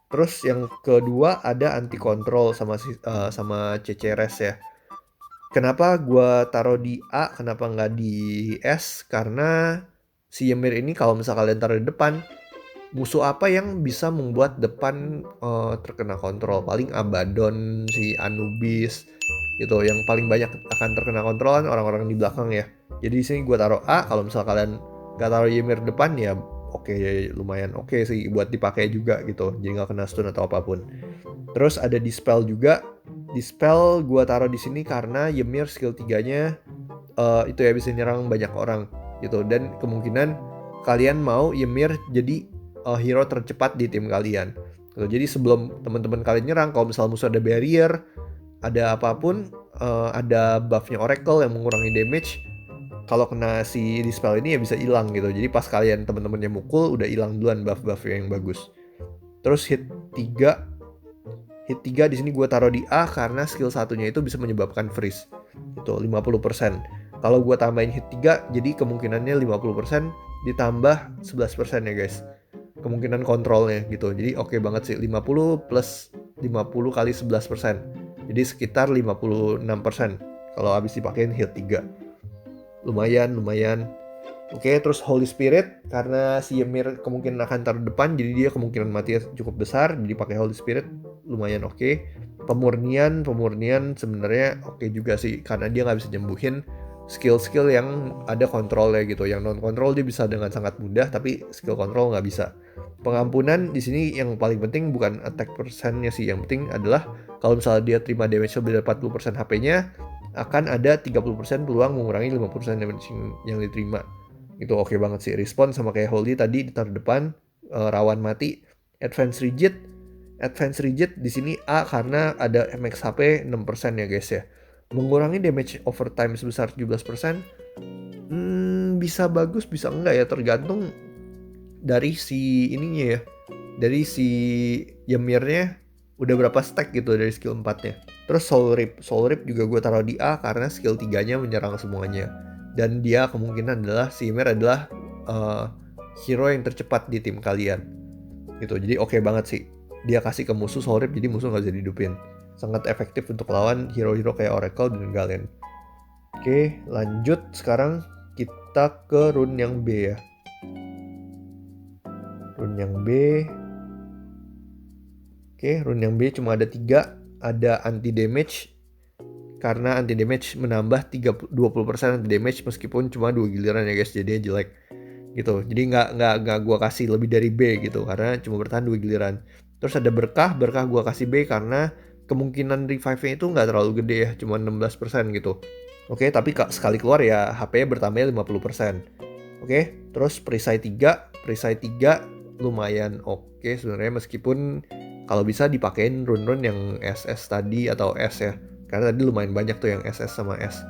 Terus yang kedua ada anti control sama CCRS ya. Kenapa gue taruh di A, kenapa nggak di S? Karena si Ymir ini kalau misal kalian taruh di depan, musuh apa yang bisa membuat depan terkena kontrol? Paling Abaddon, si Anubis gitu. Yang paling banyak akan terkena kontrol kan orang-orang di belakang ya. Jadi di sini gue taruh A. Kalau misal kalian nggak taruh Ymir depan ya oke, lumayan oke sih buat dipakai juga gitu. Jadi nggak kena stun atau apapun. Terus ada Dispel juga. Dispel gue taruh di sini karena Ymir skill 3-nya itu ya bisa nyerang banyak orang gitu. Dan kemungkinan kalian mau Ymir jadi hero tercepat di tim kalian. Gitu. Jadi sebelum teman-teman kalian nyerang, kalau misalnya musuh ada barrier, ada apapun, ada buffnya Oracle yang mengurangi damage. Kalau kena si Dispel ini ya bisa hilang gitu. Jadi pas kalian teman-temannya mukul udah hilang duluan buff-buffnya yang bagus. Terus hit 3 di sini gue taruh di A karena skill satunya itu bisa menyebabkan freeze. Itu 50%. Kalau gue tambahin hit 3 jadi kemungkinannya 50% ditambah 11% ya guys. Kemungkinan kontrolnya gitu. Jadi oke banget sih, 50 plus 50 kali 11%. Jadi sekitar 56% kalau habis dipakein heal 3. Lumayan. Oke, terus Holy Spirit, karena si Ymir kemungkinan akan taruh depan, jadi dia kemungkinan mati cukup besar, jadi pakai Holy Spirit lumayan oke. Pemurnian sebenarnya oke juga sih, karena dia nggak bisa nyembuhin skill-skill yang ada kontrolnya gitu. Yang non kontrol dia bisa dengan sangat mudah, tapi skill kontrol nggak bisa. Pengampunan di sini yang paling penting bukan attack persennya sih, yang penting adalah kalau misalnya dia terima damage lebih dari 40% HP-nya, akan ada 30% peluang mengurangi 50% damage yang diterima. Itu oke banget sih. Respon sama kayak Holy tadi ditaruh depan, rawan mati. Advance Rigid di sini A karena ada max HP 6% ya guys ya. Mengurangi damage overtime sebesar 17%. Bisa bagus, bisa enggak ya, tergantung dari si ininya ya. Dari si Ymirnya udah berapa stack gitu dari skill 4-nya. Terus Soul Rip juga gue taruh di A karena skill 3-nya menyerang semuanya. Dan dia kemungkinan adalah si Ymir adalah hero yang tercepat di tim kalian gitu. Jadi oke banget sih dia kasih ke musuh Soul Rip, jadi musuh gak bisa dihidupin. Sangat efektif untuk lawan hero-hero kayak Oracle dan Galen. Oke, lanjut sekarang kita ke rune yang B ya. Rune yang B. Oke, rune yang B cuma ada 3. Ada anti damage, karena anti damage menambah 20% anti damage meskipun cuma 2 giliran ya guys, jadinya jelek gitu. Jadi nggak gua kasih lebih dari B gitu, karena cuma bertahan 2 giliran. Terus ada berkah gua kasih B karena kemungkinan revive-nya itu nggak terlalu gede ya, cuma 16% gitu. Oke, tapi sekali keluar ya HP-nya bertambahnya 50%. Oke, terus perisai 3 lumayan oke sebenarnya, meskipun kalau bisa dipakein rune-rune yang SS tadi atau S ya. Karena tadi lumayan banyak tuh yang SS sama S.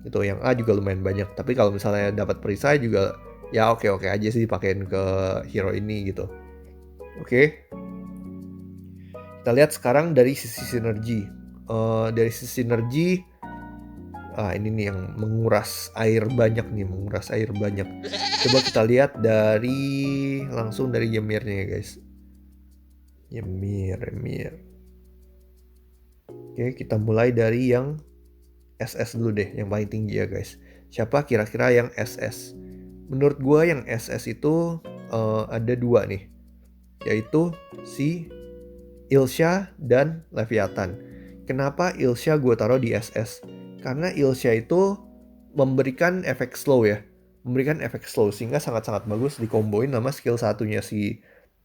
Itu yang A juga lumayan banyak. Tapi kalau misalnya dapat perisai juga ya oke-oke aja sih dipakein ke hero ini gitu. Oke. Kita lihat sekarang dari sisi sinergi. Dari sisi sinergi, ini nih yang menguras air banyak. Coba kita lihat langsung dari Ymirnya ya guys. Ymir. Oke, kita mulai dari yang SS dulu deh, yang paling tinggi ya guys. Siapa kira-kira yang SS? Menurut gue yang SS itu ada 2 nih, yaitu si Ilsha dan Leviathan. Kenapa Ilsha gue taruh di SS? Karena Ilsha itu memberikan efek slow ya. Sehingga sangat-sanget bagus dikomboin sama skill satunya si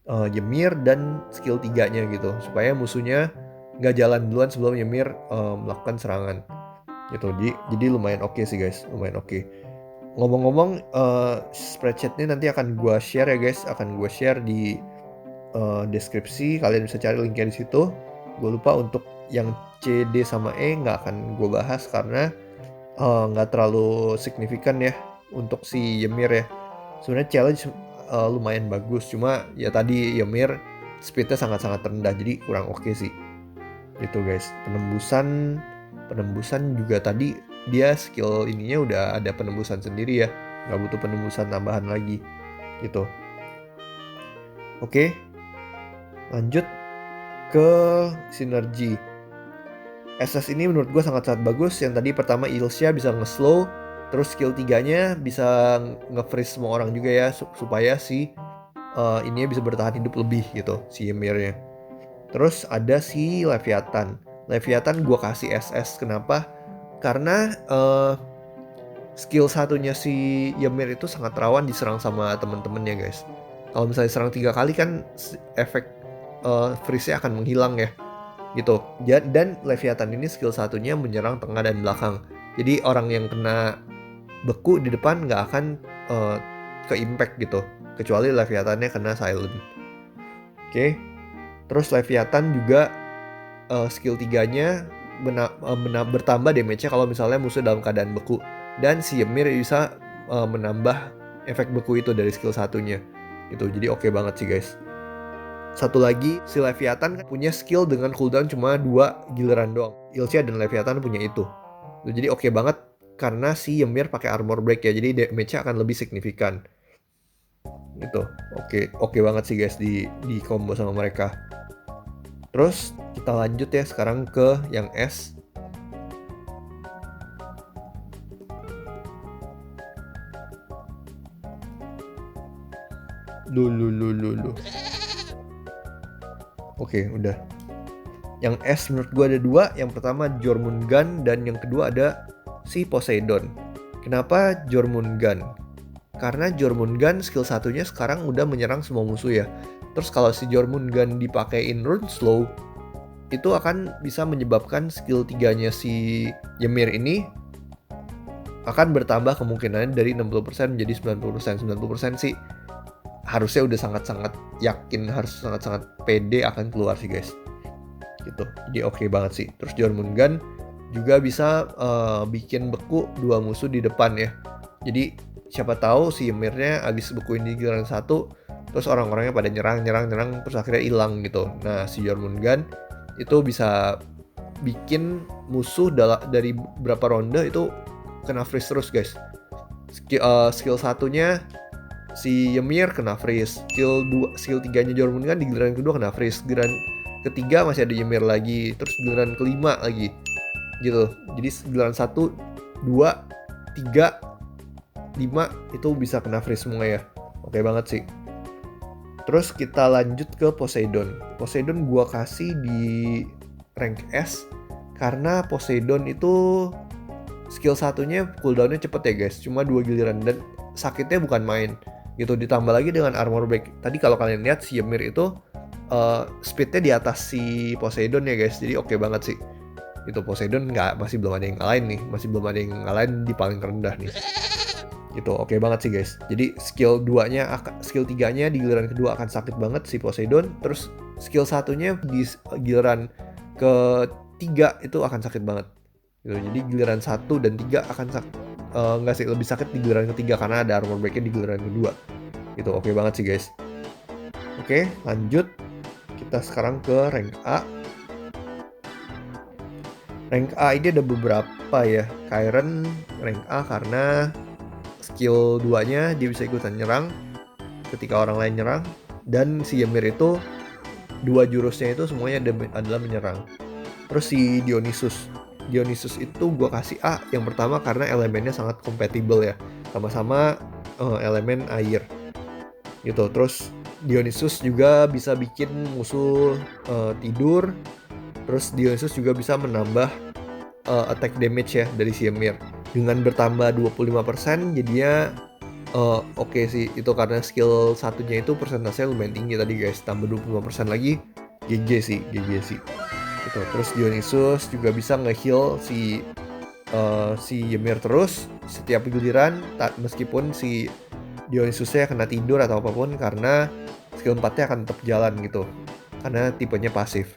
Ymir dan skill 3-nya gitu. Supaya musuhnya nggak jalan duluan sebelum Ymir melakukan serangan. Gitu. Jadi lumayan oke sih guys. Lumayan oke. Ngomong-ngomong, spreadsheet-nya nanti akan gue share ya guys. Akan gue share di deskripsi. Kalian bisa cari linknya di situ. Gue lupa untuk yang C, D, sama E nggak akan gue bahas karena nggak terlalu signifikan ya untuk si Ymir ya. Sebenarnya challenge lumayan bagus, cuma ya tadi Ymir speednya sangat-sangat rendah, jadi kurang oke sih. Gitu guys. Penembusan juga tadi dia skill ininya udah ada penembusan sendiri ya, nggak butuh penembusan tambahan lagi gitu. Oke, lanjut ke sinergi. SS ini menurut gue sangat-sangat bagus. Yang tadi pertama Ilsha bisa nge-slow, terus skill 3-nya bisa nge-freeze semua orang juga ya, supaya si ininya bisa bertahan hidup lebih gitu, si Ymirnya. Terus ada si Leviathan gue kasih SS. Kenapa? Karena skill satunya si Ymir itu sangat rawan diserang sama temen-temennya guys. Kalau misalnya serang 3 kali kan efek freeze-nya akan menghilang ya gitu. Dan Leviathan ini skill satunya menyerang tengah dan belakang. Jadi orang yang kena beku di depan nggak akan ke impact gitu, kecuali Leviathannya kena silent. Oke. Terus Leviathan juga skill 3-nya bertambah damage-nya kalau misalnya musuh dalam keadaan beku. Dan si Ymir bisa menambah efek beku itu dari skill satunya gitu. Jadi oke banget sih guys. Satu lagi, si Leviathan punya skill dengan cooldown cuma 2 giliran doang. Ilsha dan Leviathan punya itu. Jadi oke banget karena si Ymir pakai armor break ya, jadi damage-nya akan lebih signifikan. gitu. Oke banget sih guys di combo sama mereka. Terus kita lanjut ya sekarang ke yang S. Lulu. Oke, udah. Yang S menurut gue ada dua. Yang pertama Jormungand dan yang kedua ada si Poseidon. Kenapa Jormungand? Karena Jormungand skill satunya sekarang udah menyerang semua musuh ya. Terus kalau si Jormungand dipakein Rune Slow, itu akan bisa menyebabkan skill 3-nya si Ymir ini akan bertambah kemungkinannya dari 60% menjadi 90%. 90% sih harusnya udah sangat-sangat yakin, harus sangat-sangat pede akan keluar sih guys. Gitu. Jadi oke banget sih. Terus Jormungand juga bisa bikin beku dua musuh di depan ya. Jadi siapa tahu si Ymirnya habis bekuin di giliran 1, terus orang-orangnya pada nyerang terus akhirnya hilang gitu. Nah, si Jormungand itu bisa bikin musuh dari berapa ronde itu kena freeze terus guys. Skill satunya si Ymir kena freeze, skill 3-nya Jormungand di giliran kedua kena freeze, giliran ketiga masih ada Ymir lagi, terus giliran kelima lagi gitu. Jadi giliran 1, 2, 3, 5 itu bisa kena freeze semua ya. Oke banget sih. Terus kita lanjut ke Poseidon. Poseidon gua kasih di rank S karena Poseidon itu skill satunya cooldownnya cepet ya guys, cuma 2 giliran dan sakitnya bukan main gitu. Ditambah lagi dengan armor break. Tadi kalau kalian lihat si Ymir itu speednya di atas si Poseidon ya guys, jadi oke banget sih. Itu Poseidon masih belum ada yang ngalahin nih, masih belum ada yang ngalahin di paling rendah nih. Gitu, oke banget sih guys. Jadi skill 3-nya di giliran kedua akan sakit banget si Poseidon, terus skill satunya di giliran ketiga itu akan sakit banget. Gitu. Jadi giliran 1 dan 3 akan nggak sih, lebih sakit di giliran ketiga karena ada armor break-nya di giliran kedua. Gitu, oke banget sih guys. Oke, lanjut. Kita sekarang ke rank A. Rank A ini ada beberapa ya. Chiron rank A karena skill 2-nya dia bisa ikutan nyerang ketika orang lain nyerang, dan si Ymir itu 2 jurusnya itu semuanya adalah menyerang. Terus si Dionysus itu gue kasih A yang pertama karena elemennya sangat kompatibel ya, sama-sama elemen air gitu. Terus Dionysus juga bisa bikin musuh tidur. Terus Dionysus juga bisa menambah attack damage ya dari si Ymir. Dengan bertambah 25% jadinya oke sih, itu karena skill satunya itu persentasenya lumayan tinggi tadi guys. Tambah 25% lagi, GG sih. Gitu. Terus Dionysus juga bisa nge-heal si Ymir terus setiap giliran, meskipun si Dionysusnya kena tidur atau apapun, karena skill 4-nya akan tetap jalan gitu, karena tipenya pasif.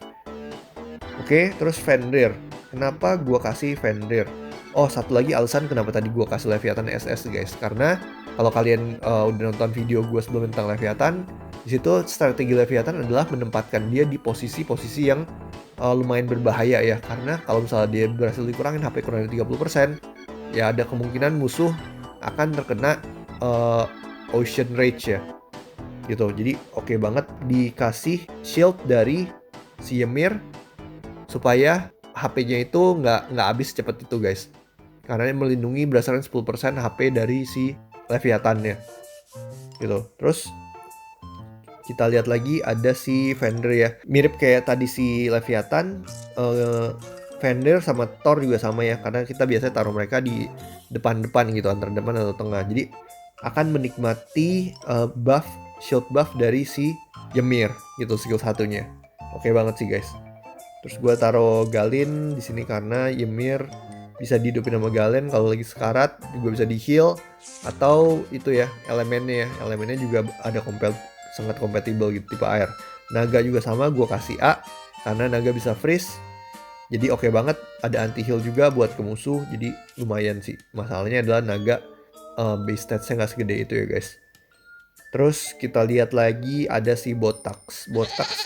Oke, terus Fenrir. Kenapa gua kasih Fenrir? Oh, satu lagi alasan kenapa tadi gua kasih Leviathan SS guys, karena kalau kalian udah nonton video gua sebelum tentang Leviathan, di situ strategi Leviathan adalah menempatkan dia di posisi-posisi yang lumayan berbahaya ya, karena kalau misalnya dia berhasil dikurangin HP kurang dari 30%, ya ada kemungkinan musuh akan terkena Ocean Rage ya gitu. Jadi oke banget dikasih shield dari si Ymir supaya HP-nya itu nggak habis cepat itu guys, karena melindungi berdasarkan 10% HP dari si Leviathan-nya gitu. Terus kita lihat lagi ada si Fenrir ya, mirip kayak tadi si Leviathan. Fenrir sama Thor juga sama ya, karena kita biasanya taruh mereka di depan-depan gitu, antara depan atau tengah. Jadi akan menikmati shield buff dari si Ymir gitu, skill satunya. Oke banget sih guys. Terus gue taruh Galin di sini karena Ymir bisa dihidupin sama Galen kalau lagi sekarat, juga bisa di heal, atau itu ya elemennya juga ada sangat kompatibel gitu, tipe air. Naga juga sama, gue kasih A karena naga bisa freeze. Jadi oke banget, ada anti heal juga buat ke musuh, jadi lumayan sih. Masalahnya adalah naga base statsnya nggak segede itu ya guys. Terus kita lihat lagi ada si Botax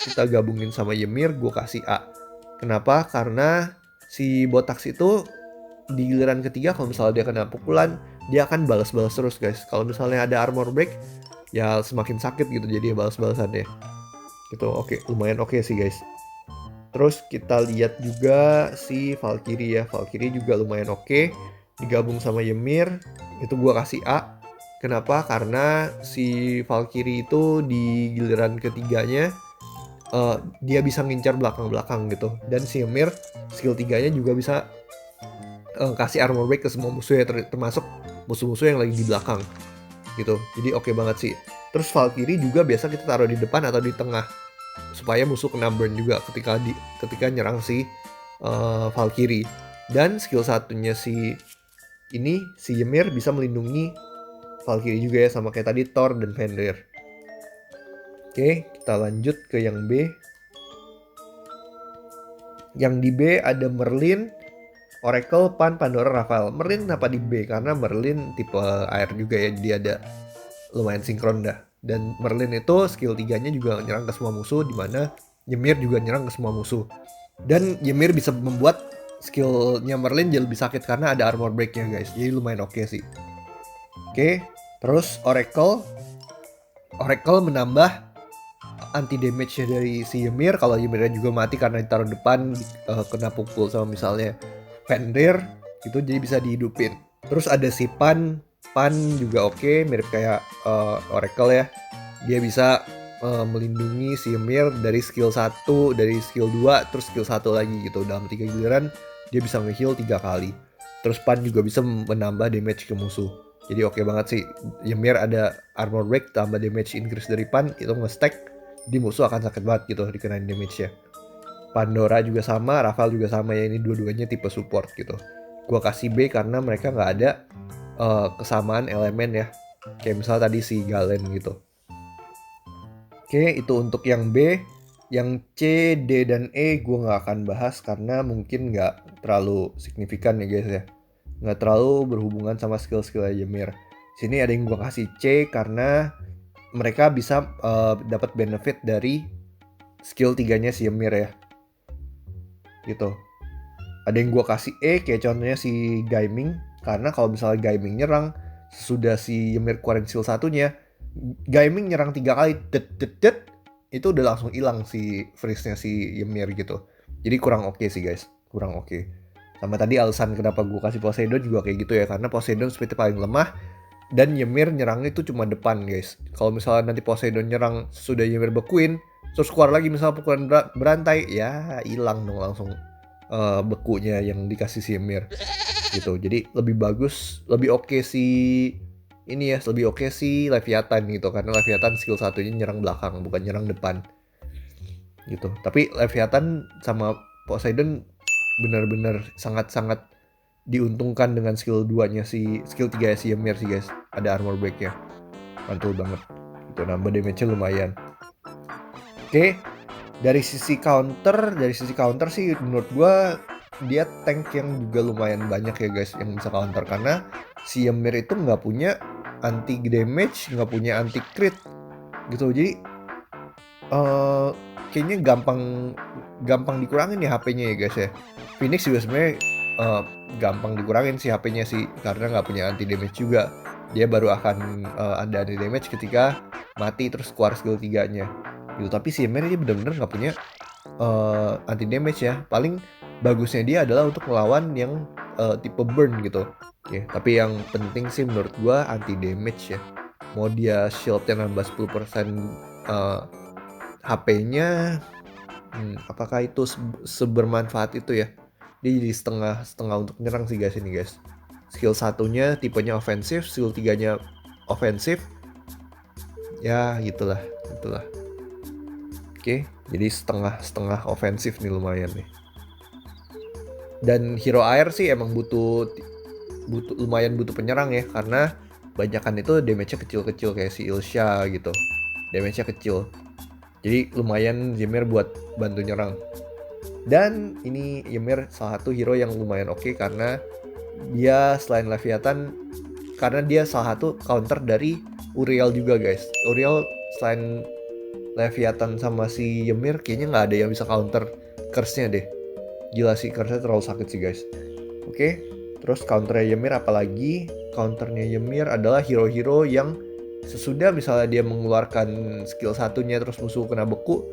kita gabungin sama Ymir, gue kasih A. Kenapa? Karena si Botax itu di giliran ketiga kalau misalnya dia kena pukulan, dia akan balas-balas terus guys. Kalau misalnya ada armor break, ya semakin sakit gitu jadi balas-balasannya gitu. Oke, lumayan oke sih guys. Terus kita lihat juga si Valkyrie ya. Valkyrie juga lumayan oke. Digabung sama Ymir, itu gua kasih A. Kenapa? Karena si Valkyrie itu di giliran ketiganya dia bisa ngincar belakang-belakang gitu. Dan si Ymir skill 3-nya juga bisa kasih armor break ke semua musuh ya, termasuk musuh-musuh yang lagi di belakang gitu. Jadi oke banget sih. Terus Valkyrie juga biasa kita taruh di depan atau di tengah supaya musuh kena burn juga ketika nyerang si Valkyrie. Dan skill satunya si Ymir bisa melindungi Valkyrie juga ya, sama kayak tadi Thor dan Fenrir. Oke, kita lanjut ke yang B. Yang di B ada Merlin, Oracle, Pan, Pandora, Raphael. Merlin kenapa di B? Karena Merlin tipe air juga ya, jadi ada lumayan sinkron dah. Dan Merlin itu skill 3-nya juga nyerang ke semua musuh, dimana Ymir juga nyerang ke semua musuh. Dan Ymir bisa membuat skillnya Merlin jadi lebih sakit karena ada armor break-nya guys. Jadi lumayan oke sih. Oke, terus Oracle menambah anti damage-nya dari si Ymir. Kalau Ymirnya juga mati karena ditaruh depan, kena pukul sama misalnya Fenrir, itu jadi bisa dihidupin. Terus ada si Pan juga oke, mirip kayak Oracle ya. Dia bisa melindungi si Ymir dari skill 1, dari skill 2, terus skill 1 lagi gitu. Dalam 3 giliran dia bisa nge-heal 3 kali. Terus Pan juga bisa menambah damage ke musuh. Jadi oke banget sih. Ymir ada armor break tambah damage increase dari Pan, itu nge-stack, di musuh akan sakit banget gitu dikenain damage-nya. Pandora juga sama, Raphael juga sama ya, ini dua-duanya tipe support gitu. Gua kasih B karena mereka nggak ada kesamaan elemen ya. Kayak misalnya tadi si Galen gitu. Oke, itu untuk yang B. Yang C, D, dan E gue nggak akan bahas karena mungkin nggak terlalu signifikan ya guys ya. Nggak terlalu berhubungan sama skill-skill Ymir. Sini ada yang gue kasih C karena mereka bisa dapat benefit dari skill 3-nya si Ymir ya. Gitu. Ada yang gue kasih E kayak contohnya si Gaiming. Karena kalau misalnya Gaiming nyerang, sesudah si Ymir keluarin skill satunya, Gaiming nyerang 3 kali, itu udah langsung hilang si freeze-nya si Ymir gitu. Jadi kurang oke sih guys, kurang oke. Sama tadi alasan kenapa gue kasih Poseidon juga kayak gitu ya, karena Poseidon speednya paling lemah, dan Ymir nyerangnya itu cuma depan guys. Kalau misalnya nanti Poseidon nyerang sudah Ymir bekuin, terus keluar lagi misalnya pukulan berantai, ya hilang dong langsung bekunya yang dikasih si Ymir gitu. Jadi lebih bagus, lebih oke sih ini ya, lebih oke sih Leviathan gitu, karena Leviathan skill satunya nyerang belakang bukan nyerang depan gitu. Tapi Leviathan sama Poseidon benar-benar sangat-sangat diuntungkan dengan skill 2-nya skill 3 si Ymir sih guys. Ada armor break-nya. Mantul banget. Gitu, nambah damage-nya lumayan. Oke. Dari sisi counter sih menurut gua dia tank yang juga lumayan banyak ya guys yang bisa counter, karena si Ymir itu nggak punya anti damage, nggak punya anti crit gitu. Jadi kayaknya gampang dikurangin ya HP-nya ya guys ya. Phoenix juga sebenarnya gampang dikurangin sih HP-nya sih, karena nggak punya anti damage juga. Dia baru akan ada anti damage ketika mati terus keluar skill 3-nya gitu. Tapi si Ymir ini bener-bener nggak punya anti damage ya. Paling bagusnya dia adalah untuk melawan yang tipe burn gitu. Oke, tapi yang penting sih menurut gua anti damage ya. Mau dia shieldnya nambah 10% HP-nya, apakah itu sebermanfaat itu ya? Dia jadi setengah untuk nyerang sih guys ini guys. Skill satunya tipenya ofensif, skill 3-nya ofensif. Ya gitulah. Oke, jadi setengah ofensif nih, lumayan nih. Dan hero air sih emang lumayan butuh penyerang ya, karena banyakan itu damage-nya kecil-kecil kayak si Ilsha gitu. Damage-nya kecil. Jadi lumayan Ymir buat bantu nyerang. Dan ini Ymir salah satu hero yang lumayan oke karena dia selain Leviathan, karena dia salah satu counter dari Uriel juga guys. Uriel selain Leviathan sama si Ymir kayaknya nggak ada yang bisa counter curse-nya deh. Gila sih, curse-nya terlalu sakit sih guys. Oke, terus counternya Ymir apalagi? Counternya Ymir adalah hero-hero yang Sesudah misalnya dia mengeluarkan skill satunya terus musuh kena beku,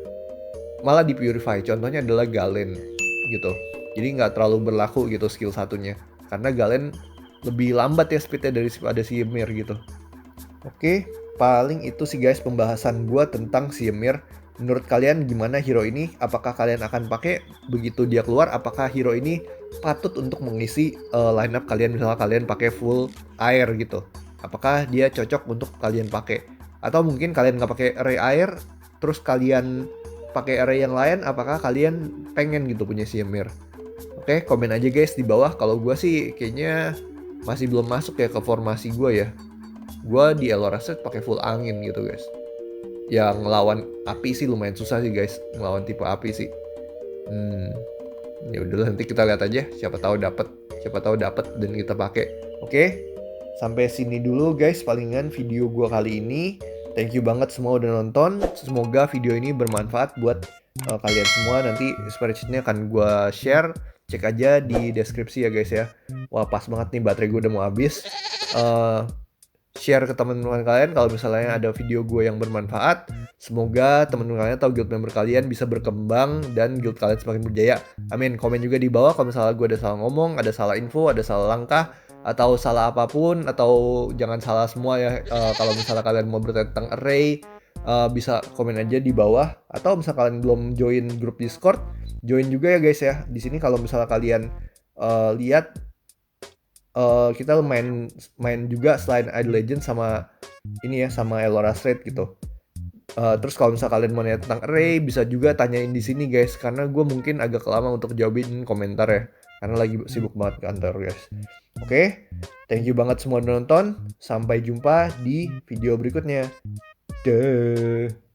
malah di purify. Contohnya adalah Galen gitu. Jadi nggak terlalu berlaku gitu skill satunya. Karena Galen lebih lambat ya speednya daripada si Ymir gitu. Oke, paling itu sih guys pembahasan gua tentang si Ymir. Menurut kalian gimana hero ini? Apakah kalian akan pakai begitu dia keluar? Apakah hero ini patut untuk mengisi lineup kalian, misalnya kalian pakai full air gitu? Apakah dia cocok untuk kalian pakai? Atau mungkin kalian nggak pakai array air, terus kalian pakai array yang lain? Apakah kalian pengen gitu punya si Ymir? Oke, komen aja guys di bawah. Kalau gua sih kayaknya masih belum masuk ya ke formasi gua ya. Gua di Elora Set pakai full angin gitu guys. Yang ngelawan api sih lumayan susah sih guys, ngelawan tipe api sih. Ya udah nanti kita lihat aja, siapa tahu dapat dan kita pakai. Oke, sampai sini dulu guys palingan video gua kali ini. Thank you banget semua udah nonton. Semoga video ini bermanfaat buat kalian semua. Nanti spreadsheetnya akan gua share. Cek aja di deskripsi ya guys ya. Wah pas banget nih, baterai gue udah mau habis. Share ke teman-teman kalian kalau misalnya ada video gue yang bermanfaat. Semoga teman-teman kalian atau guild member kalian bisa berkembang dan guild kalian semakin berjaya. Amin. Komen juga di bawah kalau misalnya gue ada salah ngomong, ada salah info, ada salah langkah, atau salah apapun, atau jangan salah semua ya. Kalau misalnya kalian mau bertanya tentang array, bisa komen aja di bawah. Atau misalnya kalian belum join grup Discord, join juga ya guys ya. Di sini kalau misalnya kalian lihat kita main juga selain Idle Legends sama ini ya, sama Elora Street gitu. Terus kalau misalnya kalian mau nanya tentang array, bisa juga tanyain di sini guys, karena gue mungkin agak lama untuk jawabin komentar ya, karena lagi sibuk banget kantor guys. Oke, thank you banget semua udah nonton. Sampai jumpa di video berikutnya. Duh.